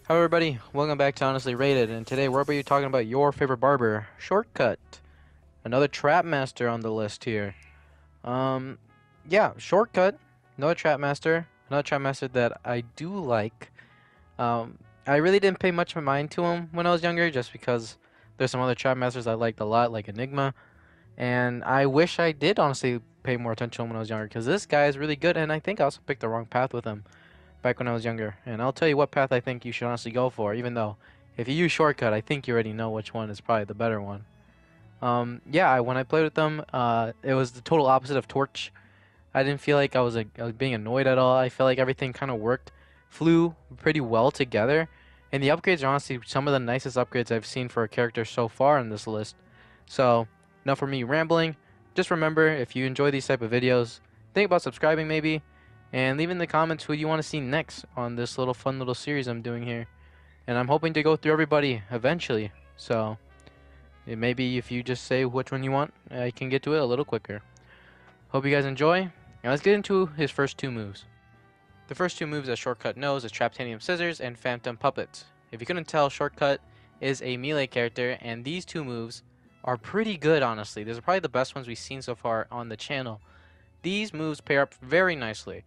Hello everybody, welcome back to Honestly Rated, and today we're going to be talking about your favorite barber, Shortcut. Another trap master on the list here. Um, yeah, Shortcut, another trap master that I do like. I really didn't pay much mind to him when I was younger, just because there's some other trap masters I liked a lot, like Enigma, and I wish I did honestly pay more attention to him when I was younger, because this guy is really good, and I think I also picked the wrong path with him back when I was younger. And I'll tell you what path I think you should honestly go for, even though if you use shortcut, I think you already know which one is probably the better one. Yeah, when I played with them, it was the total opposite of Torch. I didn't feel like I was being annoyed at all. I felt like everything kind of flew pretty well together. And the upgrades are honestly some of the nicest upgrades I've seen for a character so far in this list. So, enough for me rambling. Just remember, if you enjoy these type of videos, think about subscribing maybe, and leave in the comments who you want to see next on this little fun little series I'm doing here. And I'm hoping to go through everybody eventually. So, maybe if you just say which one you want, I can get to it a little quicker. Hope you guys enjoy. Now let's get into his first two moves. The first two moves that Shortcut knows is Traptanium Scissors and Phantom Puppets. If you couldn't tell, Shortcut is a melee character, and these two moves are pretty good, honestly. These are probably the best ones we've seen so far on the channel. These moves pair up very nicely.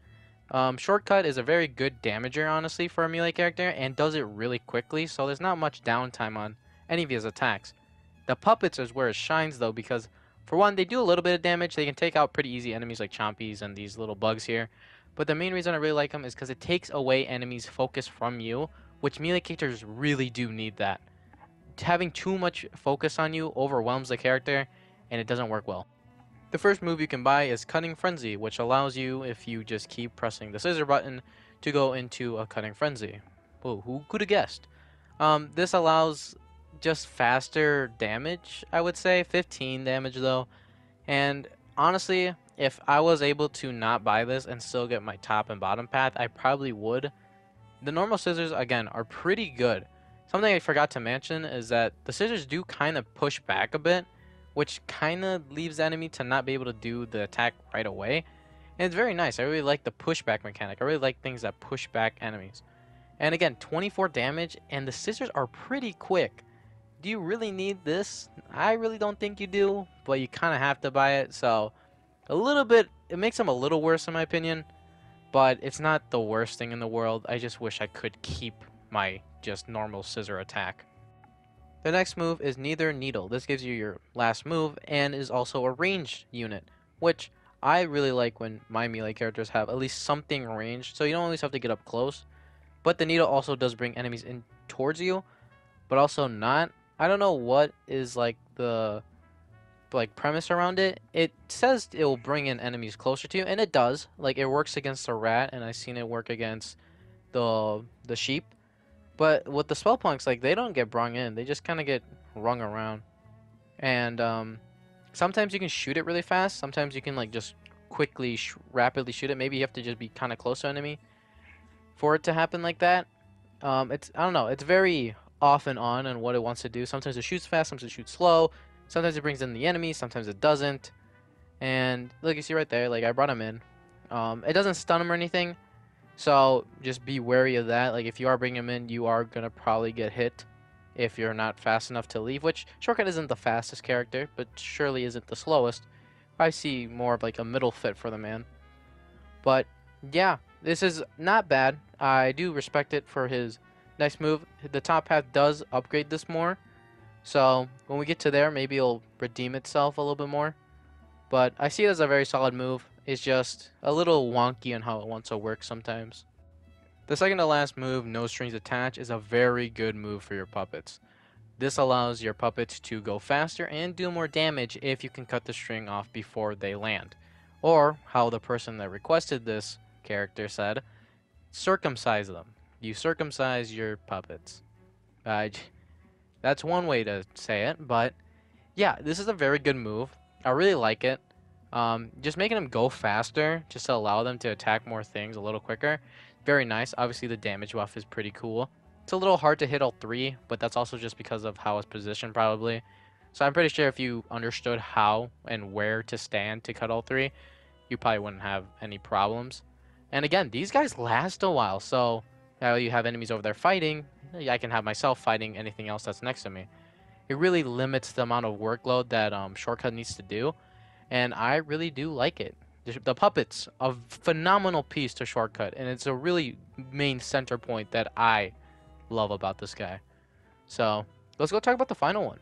Shortcut is a very good damager, honestly, for a melee character, and does it really quickly, so there's not much downtime on any of his attacks. The puppets is where it shines, though, because for one, they do a little bit of damage. They can take out pretty easy enemies like Chompies and these little bugs here. But the main reason I really like them is because it takes away enemies' focus from you, which melee characters really do need that. Having too much focus on you overwhelms the character, and it doesn't work well. The first move you can buy is Cutting Frenzy, which allows you, if you just keep pressing the scissor button, to go into a Cutting Frenzy. Whoa, who could have guessed? This allows just faster damage, I would say, 15 damage though. And honestly, if I was able to not buy this and still get my top and bottom path, I probably would. The normal scissors, again, are pretty good. Something I forgot to mention is that the scissors do kind of push back a bit, which kind of leaves the enemy to not be able to do the attack right away. And it's very nice. I really like the pushback mechanic. I really like things that push back enemies. And again, 24 damage, and the scissors are pretty quick. Do you really need this? I really don't think you do, but you kind of have to buy it, so a little bit, it makes them a little worse in my opinion, but it's not the worst thing in the world. I just wish I could keep my just normal scissor attack. The next move is Neither Needle. This gives you your last move and is also a ranged unit, which I really like when my melee characters have at least something ranged, so you don't always have to get up close. But the needle also does bring enemies in towards you, but also not. I don't know what is like the premise around it. It says it will bring in enemies closer to you, and it does. Like it works against a rat, and I've seen it work against the sheep. But with the spell punks, like they don't get brung in; they just kind of get rung around. And sometimes you can shoot it really fast. Sometimes you can like just quickly, rapidly shoot it. Maybe you have to just be kind of close to enemy for it to happen like that. It's I don't know. It's very off and on what it wants to do. Sometimes it shoots fast. Sometimes it shoots slow. Sometimes it brings in the enemy. Sometimes it doesn't. And look, you see right there. Like I brought him in. It doesn't stun him or anything. So just be wary of that. Like if you are bringing him in, you are gonna probably get hit if you're not fast enough to leave. Which Shortcut isn't the fastest character, but surely isn't the slowest. I see more of like a middle fit for the man. But yeah, this is not bad. I do respect it for his nice move. The top path does upgrade this more. So when we get to there, maybe it'll redeem itself a little bit more. But I see it as a very solid move. It's just a little wonky on how it wants to work sometimes. The second to last move, No Strings Attached, is a very good move for your puppets. This allows your puppets to go faster and do more damage if you can cut the string off before they land. Or, how the person that requested this character said, circumcise them. You circumcise your puppets. That's one way to say it, but yeah, this is a very good move. I really like it. Just making them go faster, just to allow them to attack more things a little quicker. Very nice. Obviously, the damage buff is pretty cool. It's a little hard to hit all three, but that's also just because of how it's positioned, probably. So I'm pretty sure if you understood how and where to stand to cut all three, you probably wouldn't have any problems. And again, these guys last a while, so Now you have enemies over there fighting, I can have myself fighting anything else that's next to me. It really limits the amount of workload that Shortcut needs to do, and I really do like it. The puppets, a phenomenal piece to Shortcut, and it's a really main center point that I love about this guy. So let's go talk about the final one.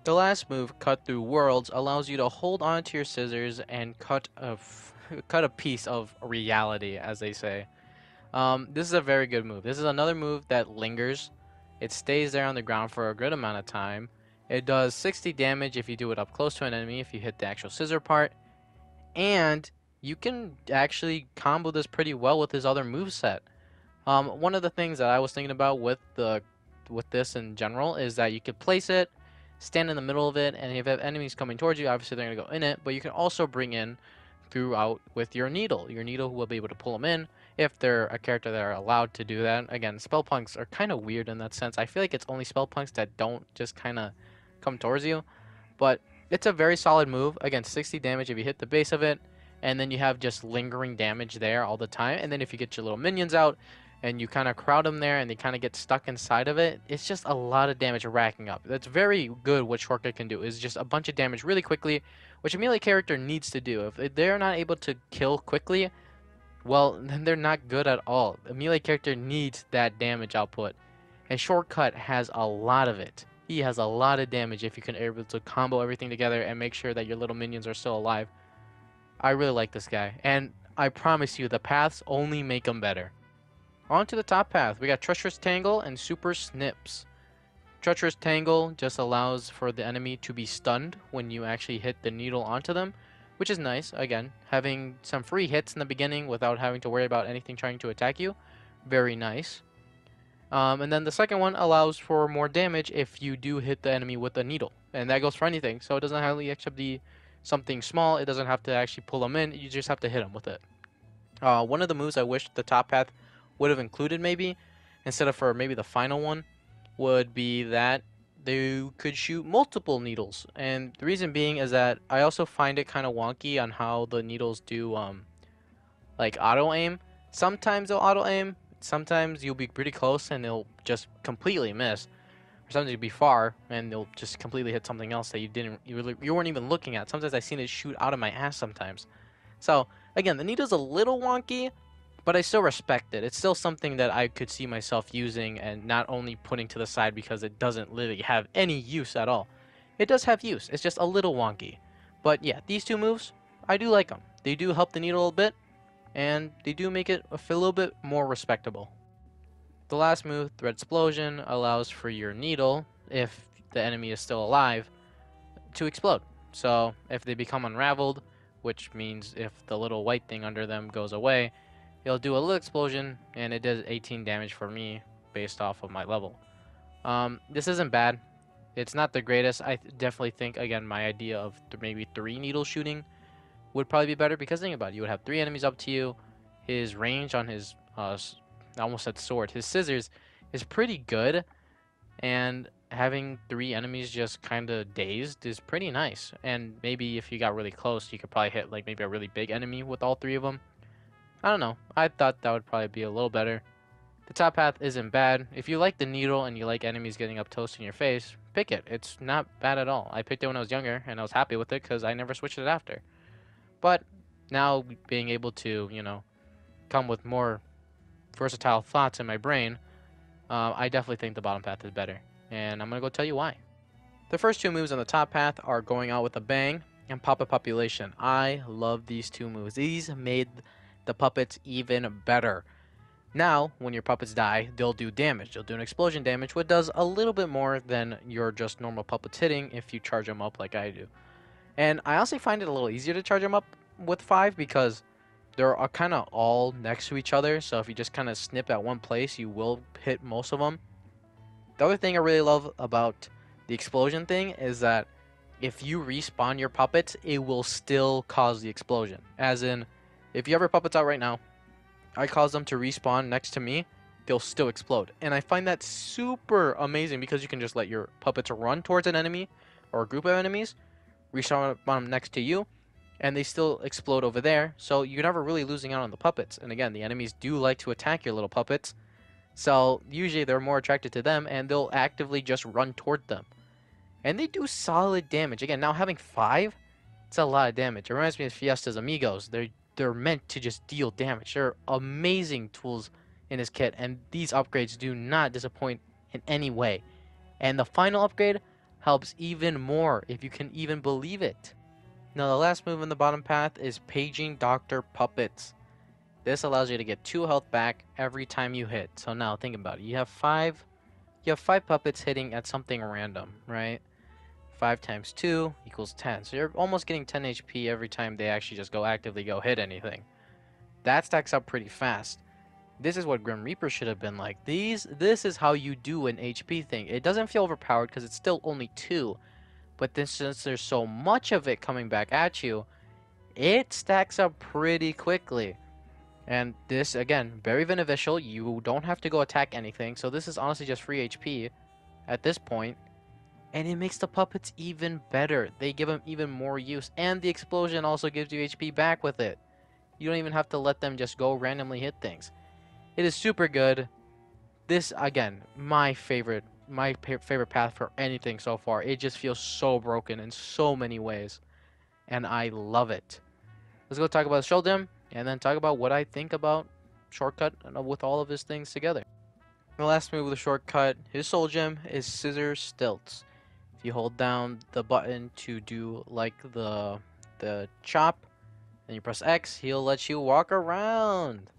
The last move, Cut Through Worlds, allows you to hold on to your scissors and cut cut a piece of reality, as they say. This is a very good move. This is another move that lingers. It stays there on the ground for a good amount of time. It does 60 damage if you do it up close to an enemy, if you hit the actual scissor part. And you can actually combo this pretty well with his other moveset. One of the things that I was thinking about with this in general is that you could place it, stand in the middle of it, and if you have enemies coming towards you, obviously they're going to go in it, but you can also bring in throughout with your needle. Your needle will be able to pull them in if they're a character that are allowed to do that. Again, spell punks are kind of weird in that sense. I feel like it's only spell punks that don't just kind of come towards you, but it's a very solid move. Again, 60 damage if you hit the base of it, and then you have just lingering damage there all the time. And then if you get your little minions out and you kind of crowd them there and they kind of get stuck inside of it, it's just a lot of damage racking up. That's very good. What Shortcut can do is just a bunch of damage really quickly, which a melee character needs to do. If they're not able to kill quickly, well, then they're not good at all. A melee character needs that damage output, and Shortcut has a lot of it. He has a lot of damage if you can able to combo everything together and make sure that your little minions are still alive. I really like this guy, and I promise you the paths only make him better. On to the top path, we got Treacherous Tangle and Super Snips. Treacherous Tangle just allows for the enemy to be stunned when you actually hit the needle onto them, which is nice. Again, having some free hits in the beginning without having to worry about anything trying to attack you, very nice. And then the second one allows for more damage if you do hit the enemy with a needle, and that goes for anything. So it doesn't have to actually be something small. It doesn't have to actually pull them in. You just have to hit them with it. One of the moves I wish the top path would have included, maybe instead of for maybe the final one, would be that they could shoot multiple needles. And the reason being is that I also find it kind of wonky on how the needles do like auto aim. Sometimes they'll auto aim, sometimes you'll be pretty close and they'll just completely miss, or sometimes you'll be far and they'll just completely hit something else that you weren't even looking at. Sometimes I've seen it shoot out of my ass sometimes. So again, the needle's a little wonky, but I still respect it. It's still something that I could see myself using and not only putting to the side because it doesn't really have any use at all. It does have use. It's just a little wonky. But yeah, these two moves, I do like them. They do help the needle a little bit, and they do make it a little bit more respectable. The last move, Thread Explosion, allows for your needle, if the enemy is still alive, to explode. So if they become unraveled, which means if the little white thing under them goes away, it'll do a little explosion, and it does 18 damage for me based off of my level. This isn't bad. It's not the greatest. I definitely think, again, my idea of maybe 3 needle shooting would probably be better, because think about it. You would have 3 enemies up to you. His range on his, I almost said sword, his scissors is pretty good, and having 3 enemies just kind of dazed is pretty nice. And maybe if you got really close, you could probably hit like maybe a really big enemy with all 3 of them. I don't know. I thought that would probably be a little better. The top path isn't bad. If you like the needle and you like enemies getting up close in your face, pick it. It's not bad at all. I picked it when I was younger, and I was happy with it because I never switched it after. But now being able to, come with more versatile thoughts in my brain, I definitely think the bottom path is better. And I'm going to go tell you why. The first 2 moves on the top path are Going Out with a Bang and Puppet Population. I love these 2 moves. These made the puppets even better. Now, when your puppets die, they'll do damage. They'll do an explosion damage, which does a little bit more than your just normal puppets hitting if you charge them up like I do. And I honestly find it a little easier to charge them up with 5 because they're kind of all next to each other. So if you just kind of snip at one place, you will hit most of them. The other thing I really love about the explosion thing is that if you respawn your puppets, it will still cause the explosion. As in, if you have your puppets out right now, I cause them to respawn next to me, they'll still explode. And I find that super amazing because you can just let your puppets run towards an enemy or a group of enemies, respawn them next to you, and they still explode over there. So you're never really losing out on the puppets. And again, the enemies do like to attack your little puppets. So usually they're more attracted to them and they'll actively just run toward them. And they do solid damage. Again, now having 5, it's a lot of damage. It reminds me of Fiesta's Amigos. They're meant to just deal damage. They're amazing tools in this kit, and these upgrades do not disappoint in any way. And the final upgrade helps even more, if you can even believe it. Now the last move in the bottom path is Paging Dr. Puppets. This allows you to get 2 health back every time you hit. So now think about it. You have 5 puppets hitting at something random, right? 5 times 2 equals 10. So you're almost getting 10 HP every time they actually just actively go hit anything. That stacks up pretty fast. This is what Grim Reaper should have been like. This is how you do an HP thing. It doesn't feel overpowered because it's still only 2. But then since there's so much of it coming back at you, it stacks up pretty quickly. And this, again, very beneficial. You don't have to go attack anything. So this is honestly just free HP at this point. And it makes the puppets even better. They give them even more use. And the explosion also gives you HP back with it. You don't even have to let them just go randomly hit things. It is super good. This, again, my favorite path for anything so far. It just feels so broken in so many ways. And I love it. Let's go talk about Soul Gem, and then talk about what I think about Shortcut with all of his things together. The last move with the Shortcut, his Soul Gem, is Scissor Stilts. If you hold down the button to do like the chop, and you press X, he'll let you walk around.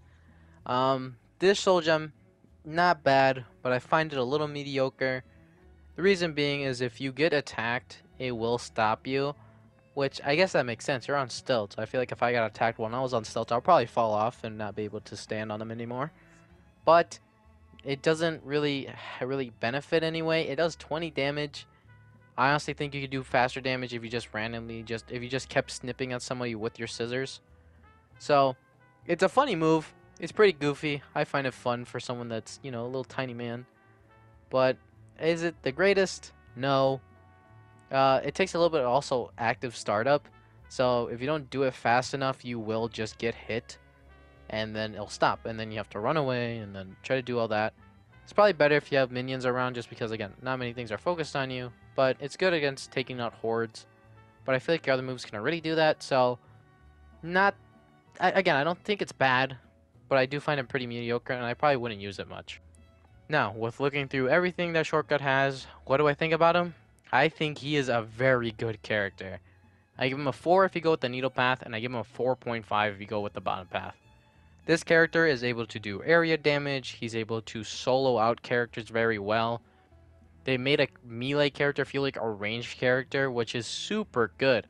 This Soul Gem, not bad, but I find it a little mediocre. The reason being is if you get attacked, it will stop you, which I guess that makes sense. You're on stilts. I feel like if I got attacked when I was on stilts, I'll probably fall off and not be able to stand on them anymore. But it doesn't really benefit anyway. It does 20 damage. I honestly think you could do faster damage if you just randomly if you just kept snipping at somebody with your scissors. So it's a funny move. It's pretty goofy. I find it fun for someone that's, a little tiny man. But is it the greatest? No. It takes a little bit of also active startup. So if you don't do it fast enough, you will just get hit. And then it'll stop. And then you have to run away and then try to do all that. It's probably better if you have minions around just because, again, not many things are focused on you. But it's good against taking out hordes. But I feel like your other moves can already do that. So, again, I don't think it's bad. But I do find it pretty mediocre, and I probably wouldn't use it much. Now, with looking through everything that Shortcut has, what do I think about him? I think he is a very good character. I give him a 4 if you go with the needle path, and I give him a 4.5 if you go with the bottom path. This character is able to do area damage. He's able to solo out characters very well. They made a melee character feel like a ranged character, which is super good.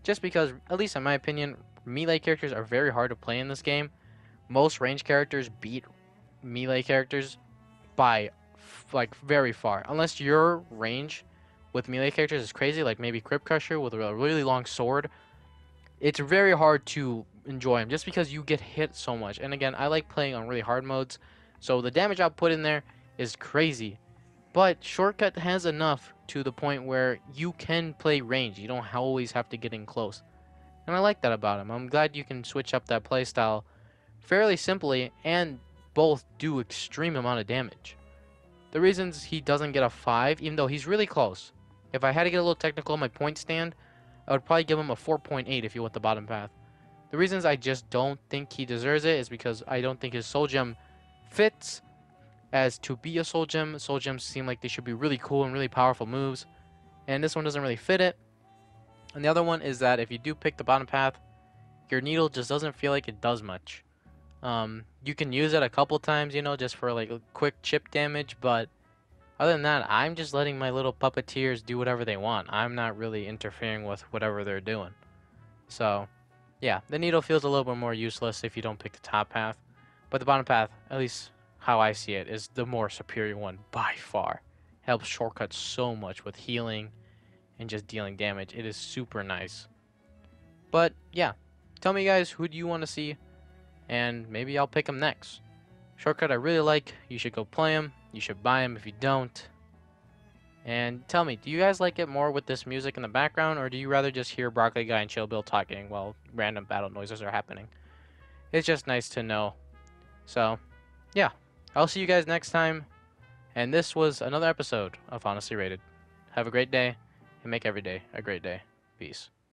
Just because, at least in my opinion, melee characters are very hard to play in this game. Most ranged characters beat melee characters by very far. Unless your range with melee characters is crazy, like maybe Crypt Crusher with a really long sword. It's very hard to enjoy him just because you get hit so much. And again, I like playing on really hard modes, so the damage output in there is crazy. But Shortcut has enough to the point where you can play range. You don't always have to get in close. And I like that about him. I'm glad you can switch up that playstyle fairly simply and both do extreme amount of damage. The reasons he doesn't get a 5, even though he's really close. If I had to get a little technical on my point stand, I would probably give him a 4.8 if you went the bottom path. The reasons I just don't think he deserves it is because I don't think his Soul Gem fits as to be a Soul Gem. Soul Gems seem like they should be really cool and really powerful moves, and this one doesn't really fit it. And the other one is that if you do pick the bottom path, your needle just doesn't feel like it does much. You can use it a couple times, just for like a quick chip damage, but other than that, I'm just letting my little puppeteers do whatever they want. I'm not really interfering with whatever they're doing. So, yeah, the needle feels a little bit more useless if you don't pick the top path, but the bottom path, at least how I see it, is the more superior one by far. Helps Shortcut so much with healing and just dealing damage. It is super nice. But yeah, tell me guys, who do you want to see, and maybe I'll pick him next. Shortcut I really like. You should go play him. You should buy him if you don't. And tell me, do you guys like it more with this music in the background, or do you rather just hear Broccoli Guy and Chill Bill talking while random battle noises are happening? It's just nice to know. So, yeah. I'll see you guys next time. And this was another episode of Honestly Rated. Have a great day, and make every day a great day. Peace.